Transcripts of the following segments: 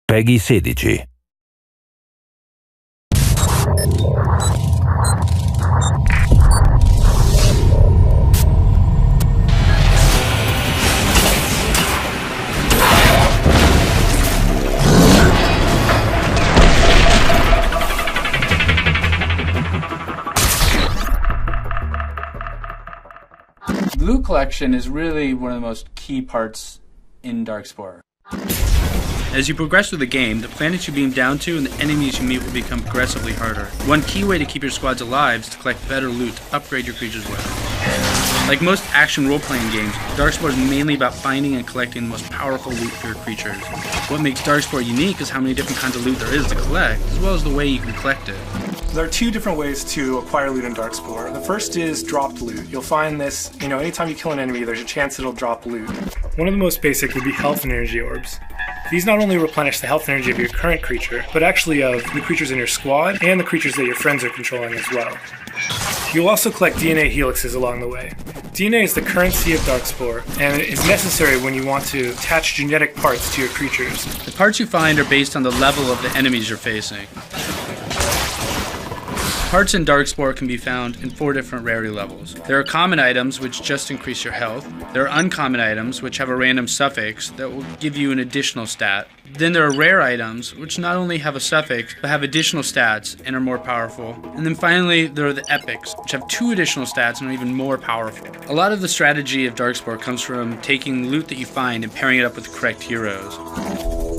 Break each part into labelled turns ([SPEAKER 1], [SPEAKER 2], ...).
[SPEAKER 1] Peggy 16.
[SPEAKER 2] Loot collection is really one of the most key parts in Darkspore.
[SPEAKER 3] As you progress through the game, the planets you beam down to and the enemies you meet will become progressively harder. One key way to keep your squads alive is to collect better loot to upgrade your creatures with. Like most action role-playing games, Darkspore is mainly about finding and collecting the most powerful loot for your creatures. What makes Darkspore unique is how many different kinds of loot there is to collect, as well as the way you can collect it.
[SPEAKER 4] There are two different ways to acquire loot in Darkspore. The first is dropped loot. You'll find this, anytime you kill an enemy, there's a chance it'll drop loot. One of the most basic would be health and energy orbs. These not only replenish the health and energy of your current creature, but actually of the creatures in your squad and the creatures that your friends are controlling as well. You'll also collect DNA helixes along the way. DNA is the currency of Darkspore, and it is necessary when you want to attach genetic parts to your creatures.
[SPEAKER 3] The parts you find are based on the level of the enemies you're facing. Parts in Darkspore can be found in 4 different rarity levels. There are common items, which just increase your health. There are uncommon items, which have a random suffix that will give you an additional stat. Then there are rare items, which not only have a suffix, but have additional stats and are more powerful. And then finally, there are the epics, which have 2 additional stats and are even more powerful. A lot of the strategy of Darkspore comes from taking loot that you find and pairing it up with the correct heroes.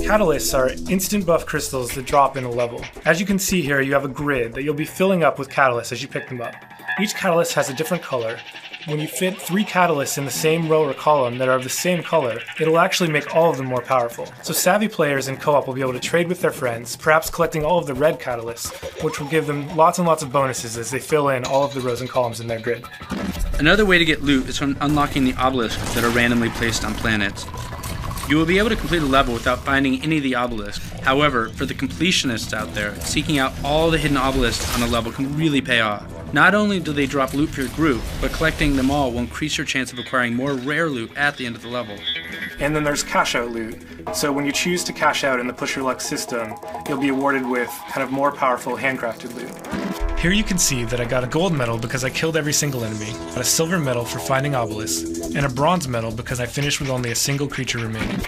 [SPEAKER 4] Catalysts are instant buff crystals that drop in a level. As you can see here, you have a grid that you'll be filling up with catalysts as you pick them up. Each catalyst has a different color. When you fit 3 catalysts in the same row or column that are of the same color, it'll actually make all of them more powerful. So savvy players in co-op will be able to trade with their friends, perhaps collecting all of the red catalysts, which will give them lots and lots of bonuses as they fill in all of the rows and columns in their grid.
[SPEAKER 3] Another way to get loot is from unlocking the obelisks that are randomly placed on planets. You will be able to complete a level without finding any of the obelisks. However, for the completionists out there, seeking out all the hidden obelisks on a level can really pay off. Not only do they drop loot for your group, but collecting them all will increase your chance of acquiring more rare loot at the end of the level.
[SPEAKER 4] And then there's cash out loot. So when you choose to cash out in the Push Your Luck system, you'll be awarded with kind of more powerful handcrafted loot. Here you can see that I got a gold medal because I killed every single enemy, got a silver medal for finding obelisks, and a bronze medal because I finished with only a single creature remaining.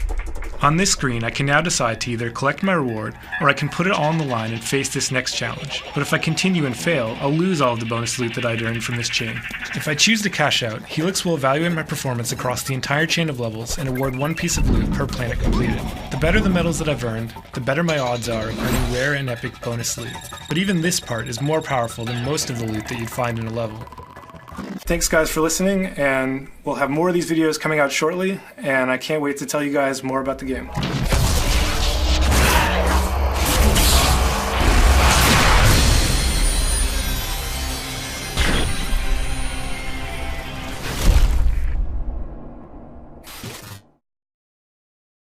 [SPEAKER 4] On this screen, I can now decide to either collect my reward, or I can put it all on the line and face this next challenge. But if I continue and fail, I'll lose all of the bonus loot that I'd earned from this chain. If I choose to cash out, Helix will evaluate my performance across the entire chain of levels and award 1 piece of loot per planet completed. The better the medals that I've earned, the better my odds are of earning rare and epic bonus loot. But even this part is more powerful than most of the loot that you'd find in a level. Thanks guys for listening, and we'll have more of these videos coming out shortly, and I can't wait to tell you guys more about the game.